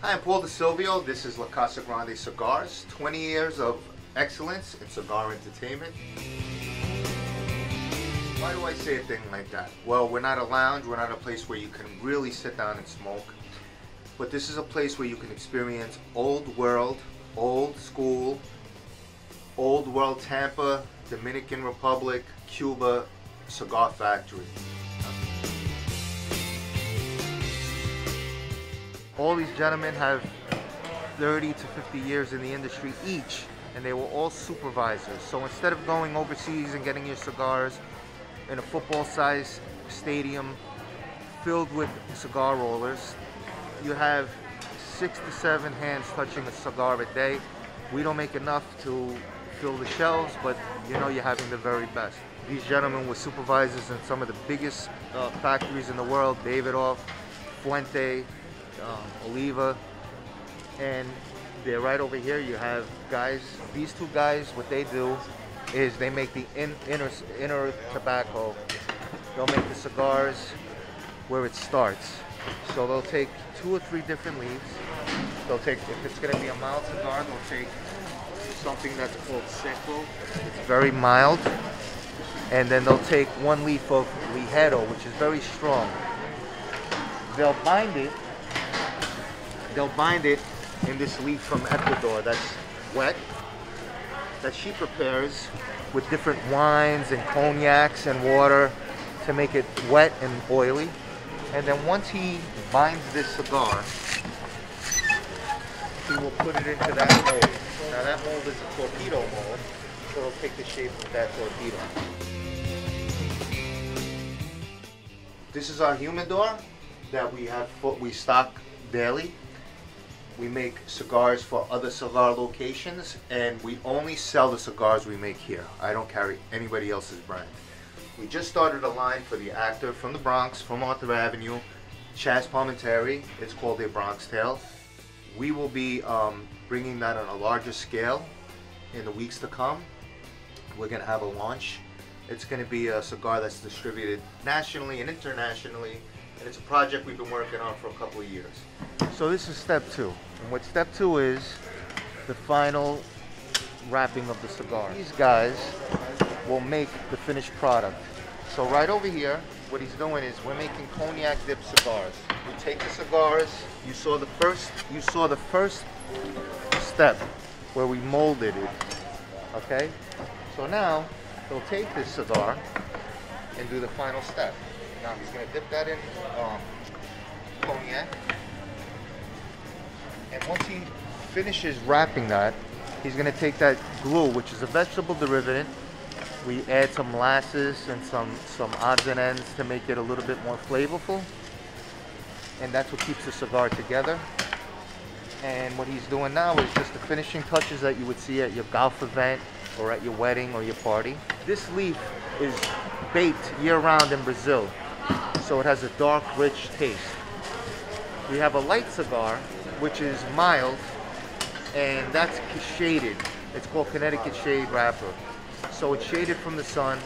Hi, I'm Paul DeSilvio. This is La Casa Grande Cigars. 20 years of excellence in cigar entertainment. Why do I say a thing like that? Well, we're not a lounge. We're not a place where you can really sit down and smoke. But this is a place where you can experience old world, old school, old world Tampa, Dominican Republic, Cuba, Cigar Factory. All these gentlemen have 30 to 50 years in the industry each, and they were all supervisors. So instead of going overseas and getting your cigars in a football-sized stadium filled with cigar rollers, you have 6 to 7 hands touching a cigar a day. We don't make enough to fill the shelves, but you know you're having the very best. These gentlemen were supervisors in some of the biggest factories in the world, Davidoff, Fuente, Oliva, and they're right over here. You have guys, these two guys, what they do is they make the inner tobacco. They'll make the cigars where it starts. So they'll take 2 or 3 different leaves. They'll take, if it's going to be a mild cigar, they'll take something that's called seco. It's very mild. And then they'll take 1 leaf of ligero, which is very strong. They'll bind it in this leaf from Ecuador that's wet, that she prepares with different wines and cognacs and water to make it wet and oily. And then once he binds this cigar, he will put it into that mold. Now that mold is a torpedo mold, so it'll take the shape of that torpedo. This is our humidor that we stock daily. We make cigars for other cigar locations, and we only sell the cigars we make here. I don't carry anybody else's brand. We just started a line for the actor from the Bronx, from Arthur Avenue, Chaz Palminteri. It's called a Bronx Tale. We will be bringing that on a larger scale in the weeks to come. We're going to have a launch. It's going to be a cigar that's distributed nationally and internationally, and it's a project we've been working on for a couple of years. So this is step 2. And what step 2 is, the final wrapping of the cigar. These guys will make the finished product. So right over here, what he's doing is we're making cognac dip cigars. We take the cigars, you saw the first step where we molded it. Okay? So now he'll take this cigar and do the final step. Now he's going to dip that in cognac. And once he finishes wrapping that, he's going to take that glue, which is a vegetable derivative. We add some molasses and some odds and ends to make it a little bit more flavorful. And that's what keeps the cigar together. And what he's doing now is just the finishing touches that you would see at your golf event or at your wedding or your party. This leaf is baked year-round in Brazil, so it has a dark, rich taste. We have a light cigar, which is mild, and that's shaded. It's called Connecticut Shade Wrapper. So it's shaded from the sun.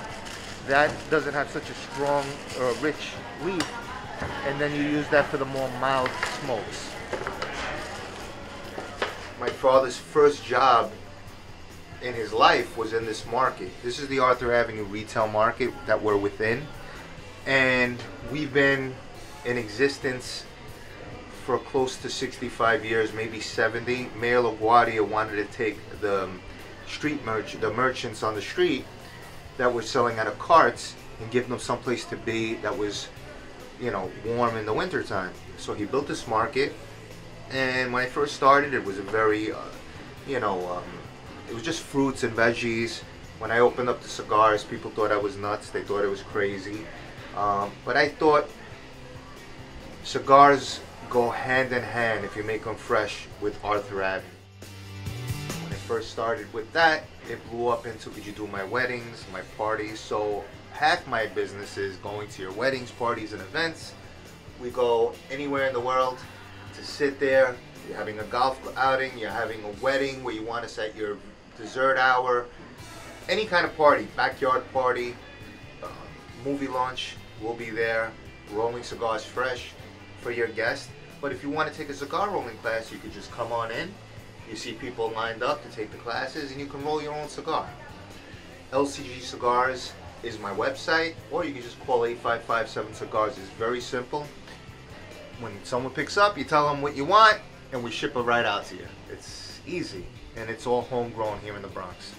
That doesn't have such a strong or rich leaf, and then you use that for the more mild smokes. My father's first job in his life was in this market. This is the Arthur Avenue retail market that we're within, and we've been in existence for close to 65 years, maybe 70. Mayor LaGuardia wanted to take the merchants on the street that were selling out of carts and give them someplace to be that was, you know, warm in the winter time. So he built this market, and when I first started, it was a very, it was just fruits and veggies. When I opened up the cigars, people thought I was nuts. They thought it was crazy. But I thought cigars go hand in hand if you make them fresh with Arthur Avenue. When I first started with that, it blew up into, could you do my weddings, my parties? So half my business is going to your weddings, parties, and events. We go anywhere in the world to sit there. You're having a golf outing, you're having a wedding where you want us at your dessert hour, any kind of party, backyard party, movie launch, we'll be there, rolling cigars fresh for your guests. But if you want to take a cigar rolling class, you could just come on in. You see people lined up to take the classes, and you can roll your own cigar. LCG Cigars is my website, or you can just call 855-7-CIGARS. It's very simple. When someone picks up, you tell them what you want, and we ship it right out to you. It's easy, and it's all homegrown here in the Bronx.